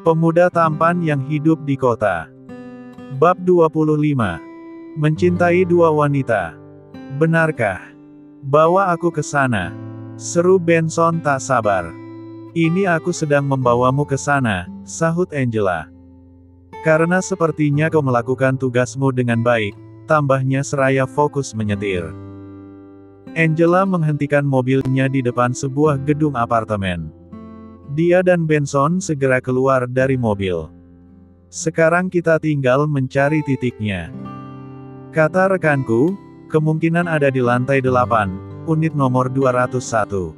Pemuda tampan yang hidup di kota. Bab 25. Mencintai dua wanita. Benarkah? Bawa aku ke sana. Seru Benson tak sabar. Ini aku sedang membawamu ke sana, sahut Angela. Karena sepertinya kau melakukan tugasmu dengan baik, tambahnya seraya fokus menyetir. Angela menghentikan mobilnya di depan sebuah gedung apartemen. Dia dan Benson segera keluar dari mobil. Sekarang kita tinggal mencari titiknya, kata rekanku, kemungkinan ada di lantai 8, unit nomor 201.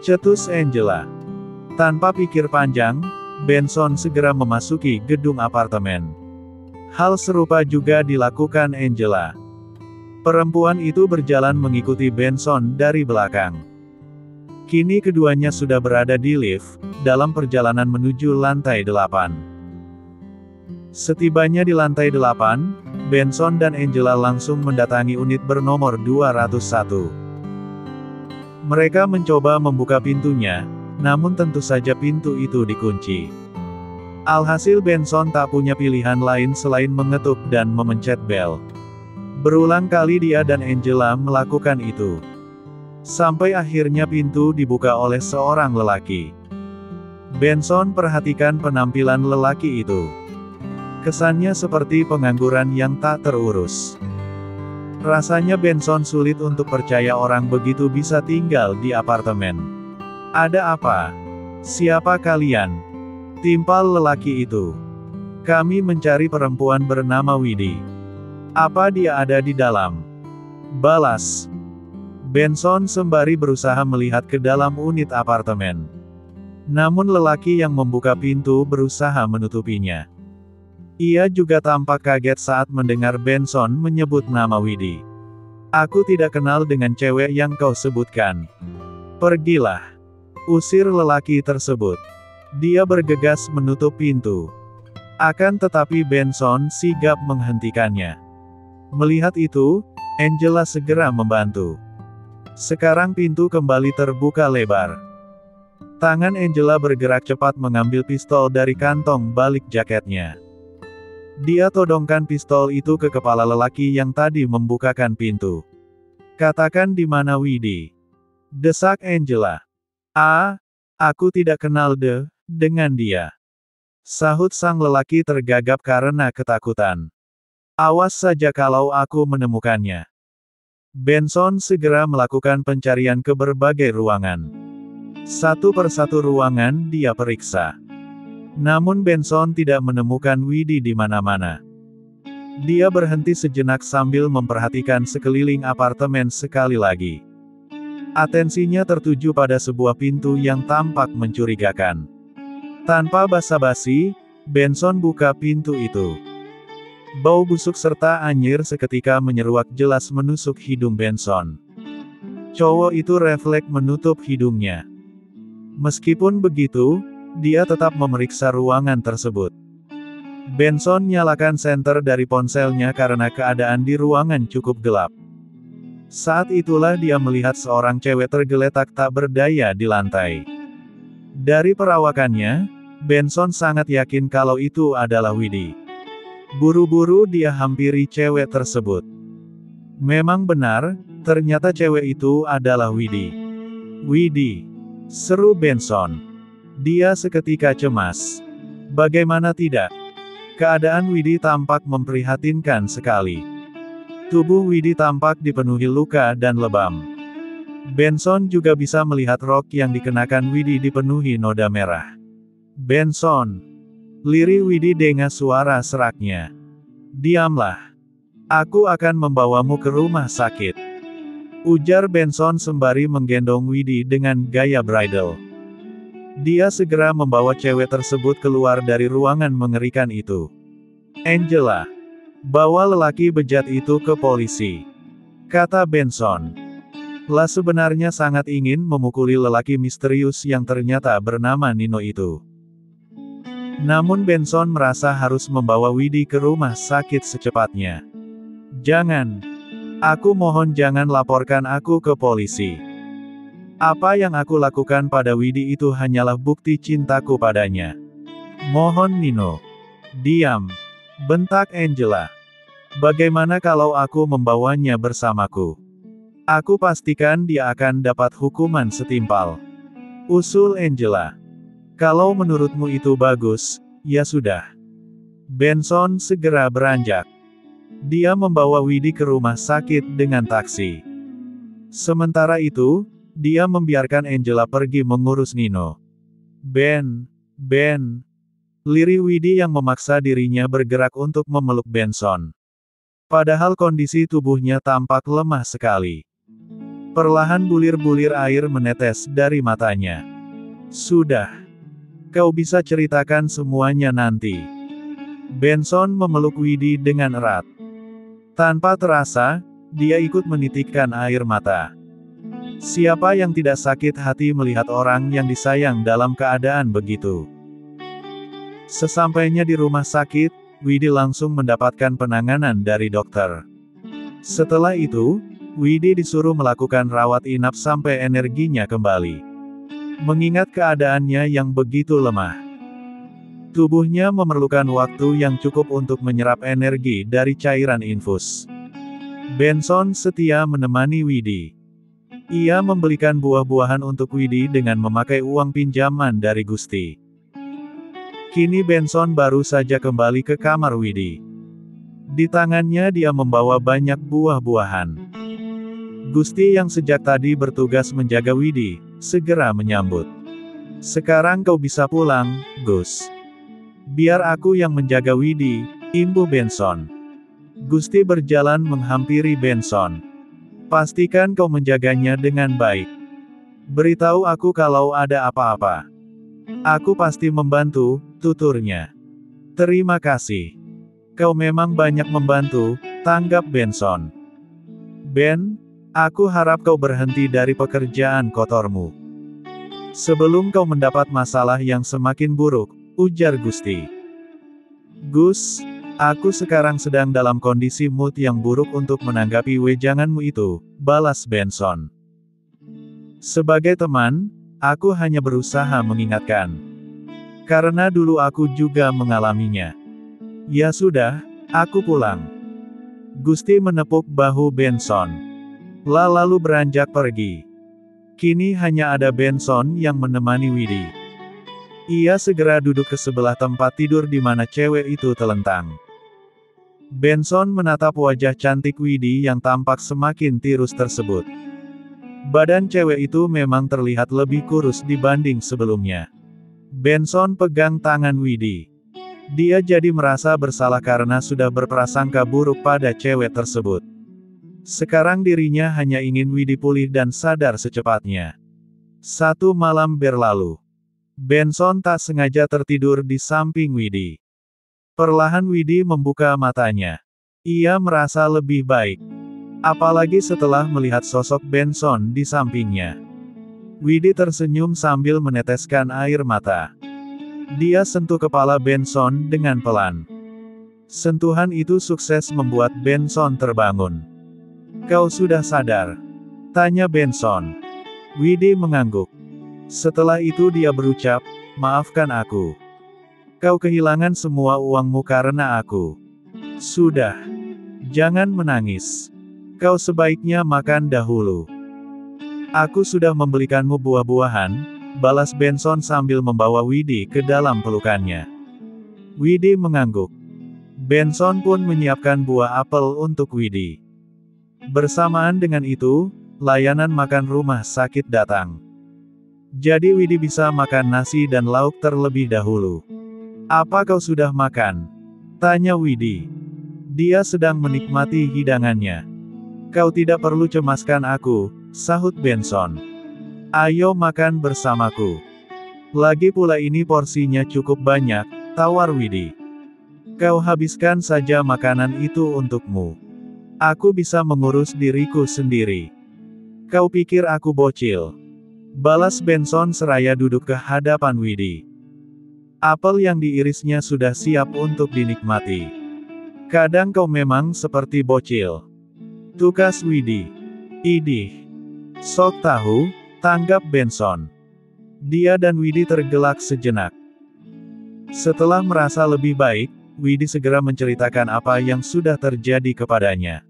Cetus Angela. Tanpa pikir panjang, Benson segera memasuki gedung apartemen. Hal serupa juga dilakukan Angela. Perempuan itu berjalan mengikuti Benson dari belakang. Kini keduanya sudah berada di lift, dalam perjalanan menuju lantai 8. Setibanya di lantai 8, Benson dan Angela langsung mendatangi unit bernomor 201. Mereka mencoba membuka pintunya, namun tentu saja pintu itu dikunci. Alhasil Benson tak punya pilihan lain selain mengetuk dan memencet bel. Berulang kali dia dan Angela melakukan itu. Sampai akhirnya pintu dibuka oleh seorang lelaki. Benson perhatikan penampilan lelaki itu. Kesannya seperti pengangguran yang tak terurus. Rasanya Benson sulit untuk percaya orang begitu bisa tinggal di apartemen. Ada apa? Siapa kalian? Timpal lelaki itu. Kami mencari perempuan bernama Widhi. Apa dia ada di dalam? Balas Benson sembari berusaha melihat ke dalam unit apartemen. Namun lelaki yang membuka pintu berusaha menutupinya. Ia juga tampak kaget saat mendengar Benson menyebut nama Widhi. Aku tidak kenal dengan cewek yang kau sebutkan. Pergilah. Usir lelaki tersebut. Dia bergegas menutup pintu. Akan tetapi Benson sigap menghentikannya. Melihat itu, Angela segera membantu. Sekarang pintu kembali terbuka lebar. Tangan Angela bergerak cepat mengambil pistol dari kantong balik jaketnya. Dia todongkan pistol itu ke kepala lelaki yang tadi membukakan pintu. Katakan di mana Widhi? Desak Angela. Aku tidak kenal dengan dia. Sahut sang lelaki tergagap karena ketakutan. Awas saja kalau aku menemukannya. Benson segera melakukan pencarian ke berbagai ruangan. Satu persatu ruangan dia periksa. Namun Benson tidak menemukan Widhi di mana-mana. Dia berhenti sejenak sambil memperhatikan sekeliling apartemen sekali lagi. Atensinya tertuju pada sebuah pintu yang tampak mencurigakan. Tanpa basa-basi, Benson buka pintu itu. Bau busuk serta anyir seketika menyeruak jelas menusuk hidung Benson. Cowok itu refleks menutup hidungnya. Meskipun begitu, dia tetap memeriksa ruangan tersebut. Benson nyalakan senter dari ponselnya karena keadaan di ruangan cukup gelap. Saat itulah dia melihat seorang cewek tergeletak tak berdaya di lantai. Dari perawakannya, Benson sangat yakin kalau itu adalah Widhi. Buru-buru dia hampiri cewek tersebut. Memang benar, ternyata cewek itu adalah Widhi. Widhi, seru Benson. Dia seketika cemas. Bagaimana tidak? Keadaan Widhi tampak memprihatinkan sekali. Tubuh Widhi tampak dipenuhi luka dan lebam. Benson juga bisa melihat rok yang dikenakan Widhi dipenuhi noda merah. Benson, lirih Widhi dengan suara seraknya. Diamlah. Aku akan membawamu ke rumah sakit. Ujar Benson sembari menggendong Widhi dengan gaya bridal. Dia segera membawa cewek tersebut keluar dari ruangan mengerikan itu. Angela, bawa lelaki bejat itu ke polisi, kata Benson. La sebenarnya sangat ingin memukuli lelaki misterius yang ternyata bernama Nino itu. Namun Benson merasa harus membawa Widhi ke rumah sakit secepatnya. Jangan. Aku mohon jangan laporkan aku ke polisi. Apa yang aku lakukan pada Widhi itu hanyalah bukti cintaku padanya. Mohon Nino. Diam. Bentak Angela. Bagaimana kalau aku membawanya bersamaku? Aku pastikan dia akan dapat hukuman setimpal. Usul Angela. Kalau menurutmu itu bagus, ya sudah. Benson segera beranjak. Dia membawa Widdy ke rumah sakit dengan taksi. Sementara itu, dia membiarkan Angela pergi mengurus Nino. Ben. Lirih Widdy yang memaksa dirinya bergerak untuk memeluk Benson. Padahal kondisi tubuhnya tampak lemah sekali. Perlahan bulir-bulir air menetes dari matanya. Sudah. Kau bisa ceritakan semuanya nanti. Benson memeluk Widdy dengan erat. Tanpa terasa, dia ikut menitikkan air mata. Siapa yang tidak sakit hati melihat orang yang disayang dalam keadaan begitu? Sesampainya di rumah sakit, Widdy langsung mendapatkan penanganan dari dokter. Setelah itu, Widdy disuruh melakukan rawat inap sampai energinya kembali. Mengingat keadaannya yang begitu lemah, tubuhnya memerlukan waktu yang cukup untuk menyerap energi dari cairan infus. Benson setia menemani Widdy. Ia membelikan buah-buahan untuk Widdy dengan memakai uang pinjaman dari Gusti. Kini Benson baru saja kembali ke kamar Widdy. Di tangannya dia membawa banyak buah-buahan. Gusti yang sejak tadi bertugas menjaga Widdy, segera menyambut. Sekarang kau bisa pulang, Gus. Biar aku yang menjaga Widdy, imbuh Benson. Gusti berjalan menghampiri Benson. Pastikan kau menjaganya dengan baik. Beritahu aku kalau ada apa-apa. Aku pasti membantu, tuturnya. Terima kasih. Kau memang banyak membantu, tanggap Benson. Ben, aku harap kau berhenti dari pekerjaan kotormu. Sebelum kau mendapat masalah yang semakin buruk, ujar Gusti. Gus, aku sekarang sedang dalam kondisi mood yang buruk untuk menanggapi wejanganmu itu, balas Benson. Sebagai teman, aku hanya berusaha mengingatkan. Karena dulu aku juga mengalaminya. Ya sudah, aku pulang. Gusti menepuk bahu Benson. Lalu beranjak pergi. Kini hanya ada Benson yang menemani Widdy. Ia segera duduk ke sebelah tempat tidur di mana cewek itu telentang. Benson menatap wajah cantik Widdy yang tampak semakin tirus tersebut. Badan cewek itu memang terlihat lebih kurus dibanding sebelumnya. Benson pegang tangan Widdy. Dia jadi merasa bersalah karena sudah berprasangka buruk pada cewek tersebut. Sekarang dirinya hanya ingin Widdy pulih dan sadar secepatnya. Satu malam berlalu. Benson tak sengaja tertidur di samping Widdy. Perlahan Widdy membuka matanya. Ia merasa lebih baik. Apalagi setelah melihat sosok Benson di sampingnya. Widdy tersenyum sambil meneteskan air mata. Dia sentuh kepala Benson dengan pelan. Sentuhan itu sukses membuat Benson terbangun. Kau sudah sadar? Tanya Benson. Widdy mengangguk. Setelah itu dia berucap, maafkan aku. Kau kehilangan semua uangmu karena aku. Sudah. Jangan menangis. Kau sebaiknya makan dahulu. Aku sudah membelikanmu buah-buahan, balas Benson sambil membawa Widdy ke dalam pelukannya. Widdy mengangguk. Benson pun menyiapkan buah apel untuk Widdy. Bersamaan dengan itu, layanan makan rumah sakit datang. Jadi Widdy bisa makan nasi dan lauk terlebih dahulu. Apa kau sudah makan? Tanya Widdy. Dia sedang menikmati hidangannya. Kau tidak perlu cemaskan aku, sahut Benson. Ayo makan bersamaku. Lagi pula ini porsinya cukup banyak, tawar Widdy. Kau habiskan saja makanan itu untukmu. Aku bisa mengurus diriku sendiri. Kau pikir aku bocil? Balas Benson seraya duduk ke hadapan Widdy. Apel yang diirisnya sudah siap untuk dinikmati. Kadang kau memang seperti bocil. Tukas Widdy. Idih. Sok tahu, tanggap Benson. Dia dan Widdy tergelak sejenak. Setelah merasa lebih baik, Widi segera menceritakan apa yang sudah terjadi kepadanya.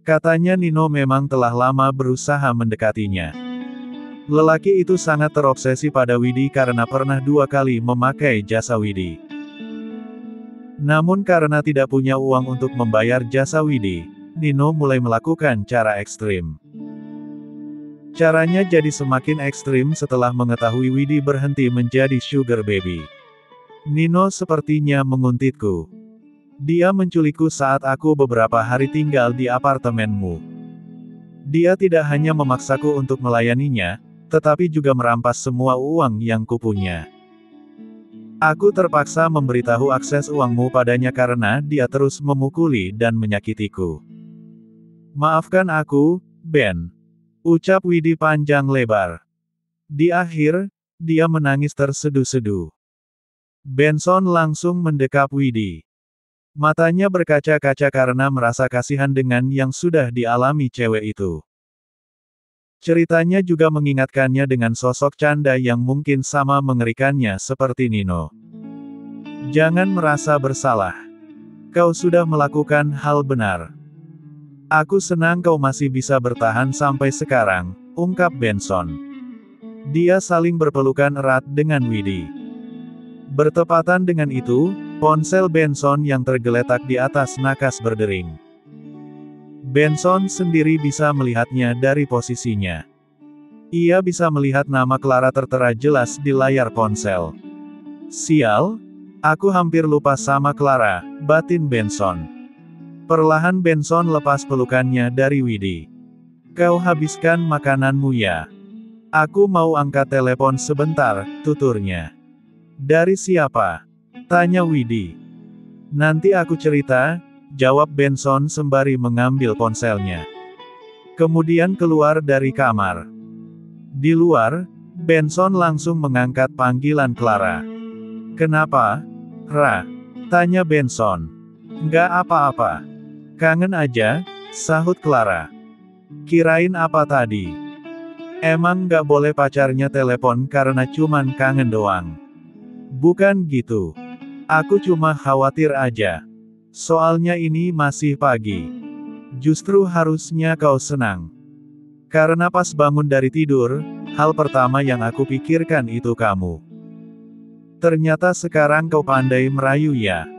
Katanya Nino memang telah lama berusaha mendekatinya. Lelaki itu sangat terobsesi pada Widi karena pernah 2 kali memakai jasa Widi. Namun karena tidak punya uang untuk membayar jasa Widi, Nino mulai melakukan cara ekstrim. Caranya jadi semakin ekstrim setelah mengetahui Widi berhenti menjadi sugar baby. Nino sepertinya menguntitku. Dia menculikku saat aku beberapa hari tinggal di apartemenmu. Dia tidak hanya memaksaku untuk melayaninya, tetapi juga merampas semua uang yang kupunya. Aku terpaksa memberitahu akses uangmu padanya karena dia terus memukuli dan menyakitiku. Maafkan aku, Ben. Ucap Widi panjang lebar. Di akhir, dia menangis terseduh-seduh. Benson langsung mendekap Widi. Matanya berkaca-kaca karena merasa kasihan dengan yang sudah dialami cewek itu. Ceritanya juga mengingatkannya dengan sosok Canda yang mungkin sama mengerikannya seperti Nino. Jangan merasa bersalah. Kau sudah melakukan hal benar. Aku senang kau masih bisa bertahan sampai sekarang, ungkap Benson. Dia saling berpelukan erat dengan Widi. Bertepatan dengan itu, ponsel Benson yang tergeletak di atas nakas berdering. Benson sendiri bisa melihatnya dari posisinya. Ia bisa melihat nama Clara tertera jelas di layar ponsel. Sial, aku hampir lupa sama Clara, batin Benson. Perlahan Benson lepas pelukannya dari Widi. Kau habiskan makananmu ya? Aku mau angkat telepon sebentar, tuturnya. Dari siapa? Tanya Widi. Nanti aku cerita, jawab Benson sembari mengambil ponselnya. Kemudian keluar dari kamar. Di luar, Benson langsung mengangkat panggilan Clara. Kenapa? Ra? Tanya Benson. Nggak apa-apa. Kangen aja, sahut Clara. Kirain apa tadi? Emang nggak boleh pacarnya telepon karena cuman kangen doang? Bukan gitu. Aku cuma khawatir aja. Soalnya ini masih pagi. Justru harusnya kau senang. Karena pas bangun dari tidur, hal pertama yang aku pikirkan itu kamu. Ternyata sekarang kau pandai merayu ya.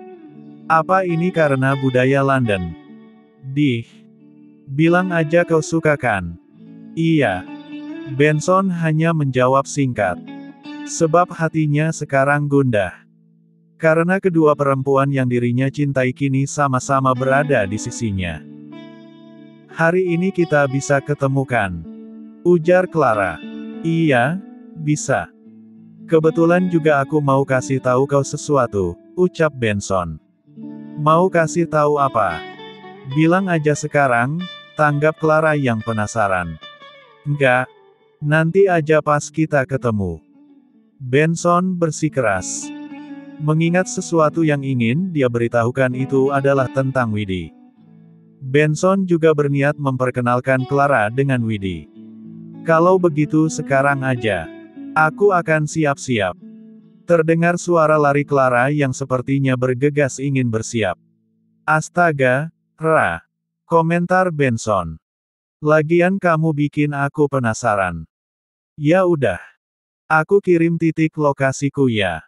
Apa ini karena budaya London? Bilang aja kau suka kan? Iya. Benson hanya menjawab singkat. Sebab hatinya sekarang gundah. Karena kedua perempuan yang dirinya cintai kini sama-sama berada di sisinya. Hari ini kita bisa ketemukan. Ujar Clara. Iya, bisa. Kebetulan juga aku mau kasih tahu kau sesuatu, ucap Benson. Mau kasih tahu apa? Bilang aja sekarang, tanggap Clara yang penasaran. Enggak. Nanti aja pas kita ketemu. Benson bersikeras. Mengingat sesuatu yang ingin dia beritahukan itu adalah tentang Widi. Benson juga berniat memperkenalkan Clara dengan Widi. Kalau begitu sekarang aja. Aku akan siap-siap. Terdengar suara lari Clara yang sepertinya bergegas ingin bersiap. Astaga, Ra. Komentar Benson. Lagian kamu bikin aku penasaran. Ya udah. Aku kirim titik lokasiku ya.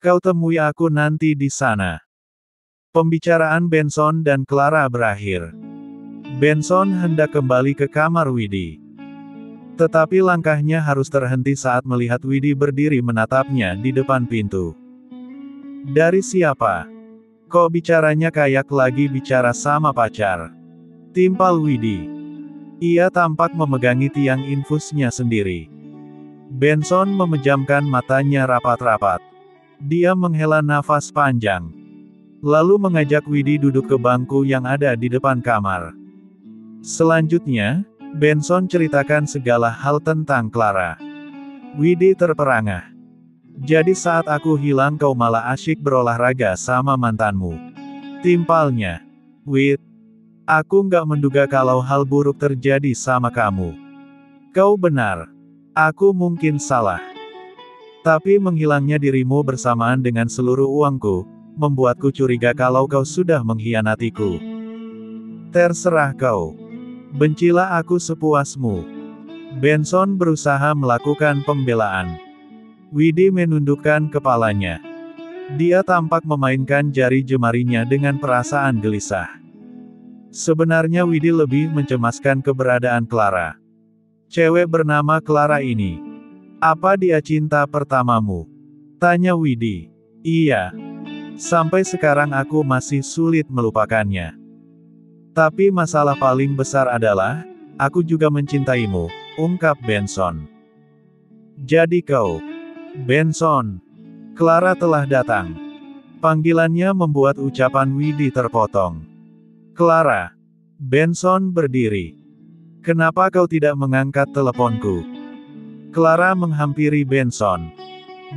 Kau temui aku nanti di sana. Pembicaraan Benson dan Clara berakhir. Benson hendak kembali ke kamar Widi. Tetapi langkahnya harus terhenti saat melihat Widi berdiri menatapnya di depan pintu. Dari siapa? Kok bicaranya kayak lagi bicara sama pacar? Timpal Widi. Ia tampak memegangi tiang infusnya sendiri. Benson memejamkan matanya rapat-rapat. Dia menghela nafas panjang. Lalu mengajak Widi duduk ke bangku yang ada di depan kamar. Selanjutnya, Benson ceritakan segala hal tentang Clara. Widi terperangah. Jadi saat aku hilang kau malah asyik berolahraga sama mantanmu. Timpalnya. Wid. Aku nggak menduga kalau hal buruk terjadi sama kamu. Kau benar. Aku mungkin salah. Tapi menghilangnya dirimu bersamaan dengan seluruh uangku, membuatku curiga kalau kau sudah mengkhianatiku. Terserah kau. Bencilah aku sepuasmu. Benson berusaha melakukan pembelaan. Widhi menundukkan kepalanya. Dia tampak memainkan jari jemarinya dengan perasaan gelisah. Sebenarnya Widhi lebih mencemaskan keberadaan Clara. Cewek bernama Clara ini. Apa dia cinta pertamamu? Tanya Widhi. Iya. Sampai sekarang aku masih sulit melupakannya. Tapi masalah paling besar adalah, aku juga mencintaimu, ungkap Benson. Jadi kau, Benson. Clara telah datang. Panggilannya membuat ucapan Widhi terpotong. Clara. Benson berdiri. Kenapa kau tidak mengangkat teleponku? Clara menghampiri Benson.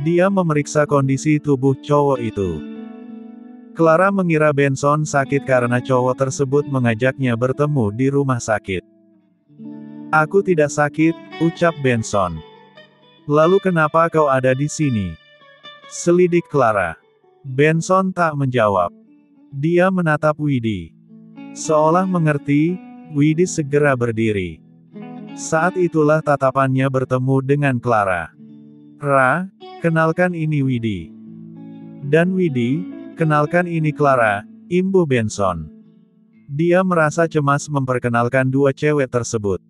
Dia memeriksa kondisi tubuh cowok itu. Clara mengira Benson sakit karena cowok tersebut mengajaknya bertemu di rumah sakit. Aku tidak sakit, ucap Benson. Lalu kenapa kau ada di sini? Selidik Clara. Benson tak menjawab. Dia menatap Widhi. Seolah mengerti, Widhi segera berdiri. Saat itulah tatapannya bertemu dengan Clara. Ra, kenalkan ini Widhi. Dan Widhi, kenalkan ini Clara, imbuh Benson. Dia merasa cemas memperkenalkan dua cewek tersebut.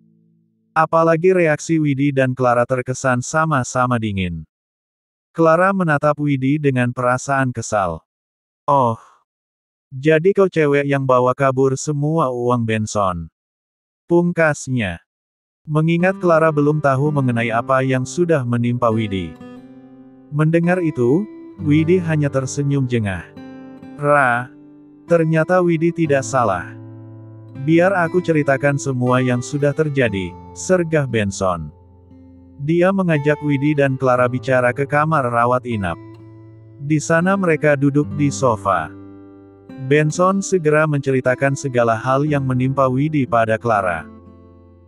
Apalagi reaksi Widhi dan Clara terkesan sama-sama dingin. Clara menatap Widhi dengan perasaan kesal. Oh, jadi kau cewek yang bawa kabur semua uang Benson. Pungkasnya. Mengingat Clara belum tahu mengenai apa yang sudah menimpa Widhi. Mendengar itu, Widhi hanya tersenyum jengah. Ra, ternyata Widhi tidak salah. Biar aku ceritakan semua yang sudah terjadi, sergah Benson. Dia mengajak Widhi dan Clara bicara ke kamar rawat inap. Di sana mereka duduk di sofa. Benson segera menceritakan segala hal yang menimpa Widhi pada Clara.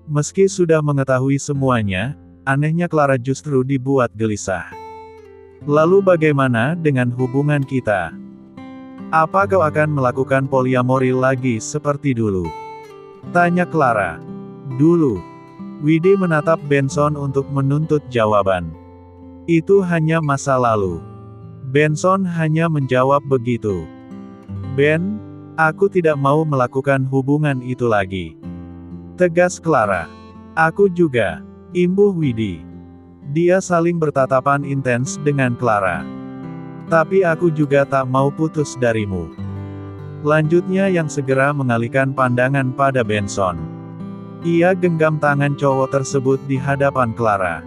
Meski sudah mengetahui semuanya, anehnya Clara justru dibuat gelisah. Lalu bagaimana dengan hubungan kita? Apa kau akan melakukan poliamori lagi seperti dulu? Tanya Clara. Dulu. Widhi menatap Benson untuk menuntut jawaban. Itu hanya masa lalu. Benson hanya menjawab begitu. Ben, aku tidak mau melakukan hubungan itu lagi. Tegas Clara. Aku juga. Imbuh Widhi. Dia saling bertatapan intens dengan Clara. Tapi aku juga tak mau putus darimu. Lanjutnya yang segera mengalihkan pandangan pada Benson. Ia genggam tangan cowok tersebut di hadapan Clara.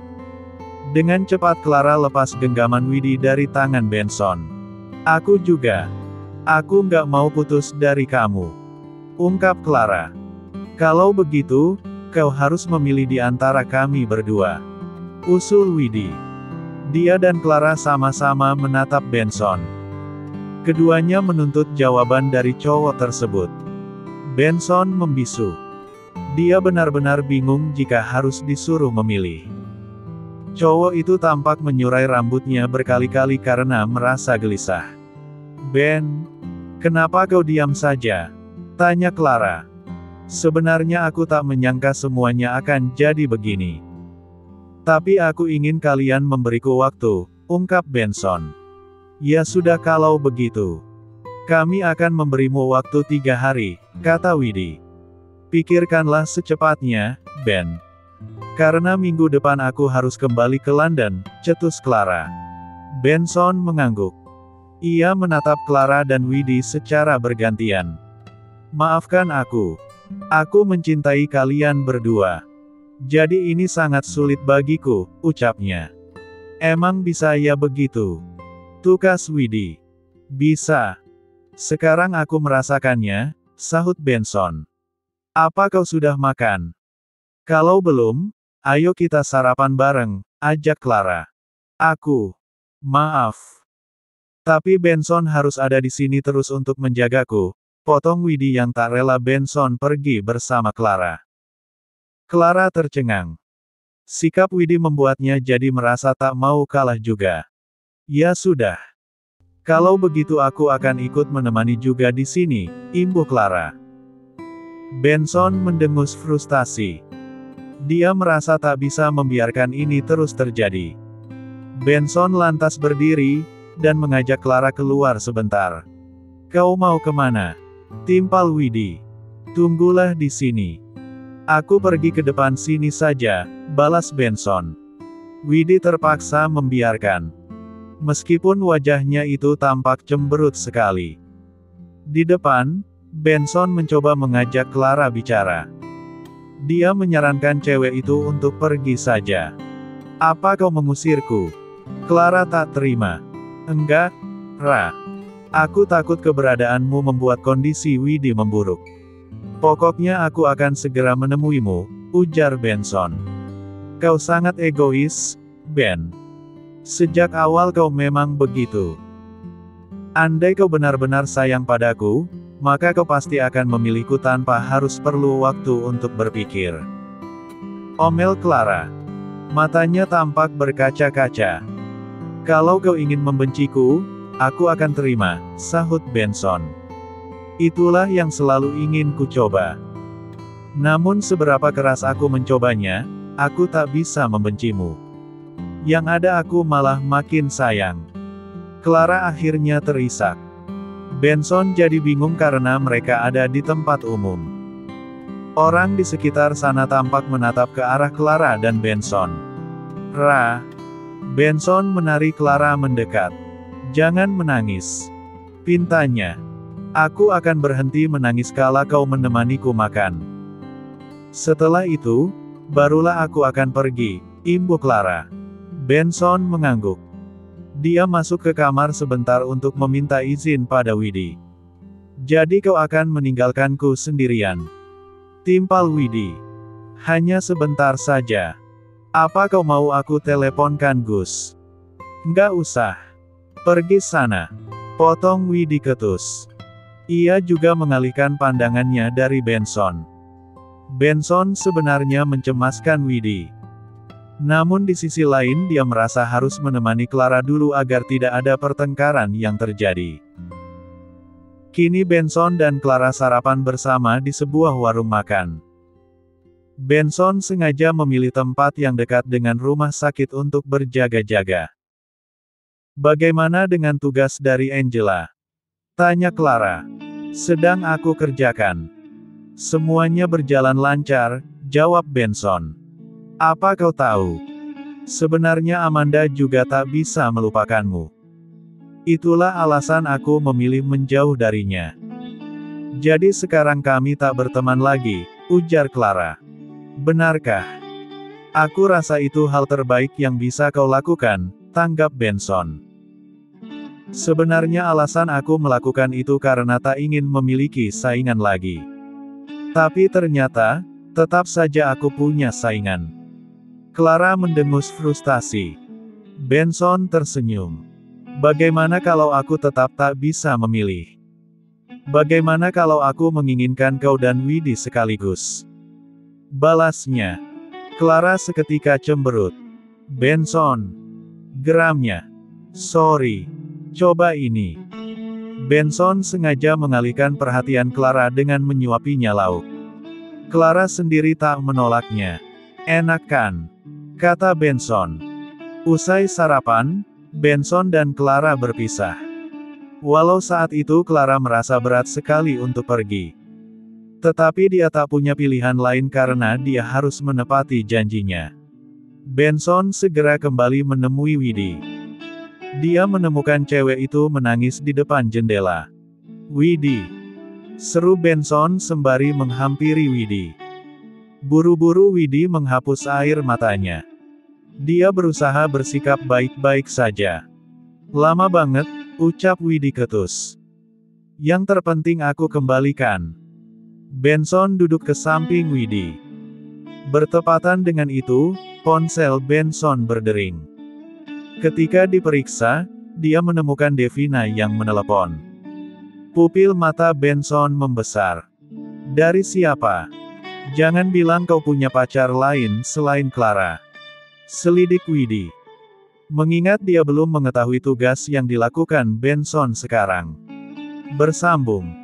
Dengan cepat Clara lepas genggaman Widhi dari tangan Benson. Aku juga. Aku nggak mau putus dari kamu. Ungkap Clara. Kalau begitu, kau harus memilih di antara kami berdua. Usul Widhi. Dia dan Clara sama-sama menatap Benson. Keduanya menuntut jawaban dari cowok tersebut. Benson membisu. Dia benar-benar bingung jika harus disuruh memilih. Cowok itu tampak menyurai rambutnya berkali-kali karena merasa gelisah. Ben, kenapa kau diam saja? Tanya Clara. Sebenarnya aku tak menyangka semuanya akan jadi begini. Tapi aku ingin kalian memberiku waktu, ungkap Benson. Ya sudah kalau begitu. Kami akan memberimu waktu 3 hari, kata Widhi. Pikirkanlah secepatnya, Ben. Karena minggu depan aku harus kembali ke London, cetus Clara. Benson mengangguk. Ia menatap Clara dan Widhi secara bergantian. Maafkan aku. Aku mencintai kalian berdua. Jadi ini sangat sulit bagiku, ucapnya. Emang bisa ya begitu? Tukas Widhi. Bisa. Sekarang aku merasakannya, sahut Benson. Apa kau sudah makan? Kalau belum, ayo kita sarapan bareng, ajak Clara. Aku. Maaf. Tapi Benson harus ada di sini terus untuk menjagaku. Potong Widhi yang tak rela Benson pergi bersama Clara. Clara tercengang. Sikap Widi membuatnya jadi merasa tak mau kalah juga. Ya sudah. Kalau begitu aku akan ikut menemani juga di sini, imbuh Clara. Benson mendengus frustasi. Dia merasa tak bisa membiarkan ini terus terjadi. Benson lantas berdiri, dan mengajak Clara keluar sebentar. Kau mau kemana? Timpal Widi. Tunggulah di sini. Aku pergi ke depan sini saja, balas Benson. Widi terpaksa membiarkan. Meskipun wajahnya itu tampak cemberut sekali. Di depan, Benson mencoba mengajak Clara bicara. Dia menyarankan cewek itu untuk pergi saja. Apa kau mengusirku? Clara tak terima. Enggak, Ra. Aku takut keberadaanmu membuat kondisi Widi memburuk. Pokoknya aku akan segera menemuimu, ujar Benson. Kau sangat egois, Ben. Sejak awal kau memang begitu. Andai kau benar-benar sayang padaku, maka kau pasti akan memilihku tanpa harus perlu waktu untuk berpikir. Omel Clara. Matanya tampak berkaca-kaca. Kalau kau ingin membenciku, aku akan terima, sahut Benson. Itulah yang selalu ingin ku coba. Namun seberapa keras aku mencobanya, aku tak bisa membencimu. Yang ada aku malah makin sayang. Clara akhirnya terisak. Benson jadi bingung karena mereka ada di tempat umum. Orang di sekitar sana tampak menatap ke arah Clara dan Benson. Ra. Benson menarik Clara mendekat. Jangan menangis. Pintanya. Aku akan berhenti menangis kala kau menemaniku makan. Setelah itu, barulah aku akan pergi, imbuh Clara. Benson mengangguk. Dia masuk ke kamar sebentar untuk meminta izin pada Widi. Jadi kau akan meninggalkanku sendirian? Timpal Widi. Hanya sebentar saja. Apa kau mau aku teleponkan Gus? Nggak usah. Pergi sana. Potong Widi ketus. Ia juga mengalihkan pandangannya dari Benson. Benson sebenarnya mencemaskan Widi. Namun di sisi lain dia merasa harus menemani Clara dulu agar tidak ada pertengkaran yang terjadi. Kini Benson dan Clara sarapan bersama di sebuah warung makan. Benson sengaja memilih tempat yang dekat dengan rumah sakit untuk berjaga-jaga. Bagaimana dengan tugas dari Angela? Tanya Clara. Sedang aku kerjakan. Semuanya berjalan lancar, jawab Benson. Apa kau tahu? Sebenarnya Amanda juga tak bisa melupakanmu. Itulah alasan aku memilih menjauh darinya. Jadi sekarang kami tak berteman lagi, ujar Clara. Benarkah? Aku rasa itu hal terbaik yang bisa kau lakukan, tanggap Benson. Sebenarnya alasan aku melakukan itu karena tak ingin memiliki saingan lagi. Tapi ternyata, tetap saja aku punya saingan. Clara mendengus frustasi. Benson tersenyum. Bagaimana kalau aku tetap tak bisa memilih? Bagaimana kalau aku menginginkan kau dan Widi sekaligus? Balasnya. Clara seketika cemberut. Benson. Geramnya. Sorry. Coba ini. Benson sengaja mengalihkan perhatian Clara dengan menyuapinya lauk. Clara sendiri tak menolaknya. Enak kan? Kata Benson. Usai sarapan, Benson dan Clara berpisah. Walau saat itu Clara merasa berat sekali untuk pergi. Tetapi dia tak punya pilihan lain karena dia harus menepati janjinya. Benson segera kembali menemui Widi. Dia menemukan cewek itu menangis di depan jendela. Widi. Seru Benson sembari menghampiri Widi. Buru-buru Widi menghapus air matanya. Dia berusaha bersikap baik-baik saja. Lama banget, ucap Widi ketus. Yang terpenting aku kembalikan. Benson duduk ke samping Widi. Bertepatan dengan itu, ponsel Benson berdering. Ketika diperiksa, dia menemukan Devina yang menelepon. Pupil mata Benson membesar. Dari siapa? Jangan bilang kau punya pacar lain selain Clara. Selidik Widi. Mengingat dia belum mengetahui tugas yang dilakukan Benson sekarang. Bersambung.